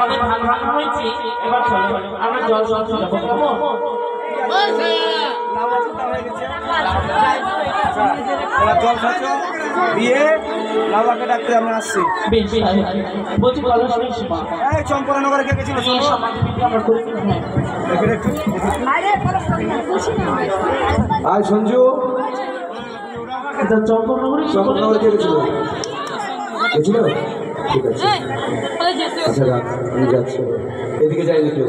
আমাদের ভালো রান্না হয়েছে এবার চলো আমরা জল সঞ্চয় করবো জল খাচ্ছ দিয়ে লাউকে ডাকতে আমি আসছি বলছি এই চম্পরানগরে কে গেছিল আয় সঞ্জু চম্পরানগরে কে গেছিল গেছিল ঠিক আছে আচ্ছা রাখ আমি যাচ্ছি এদিকে যাইনি কেউ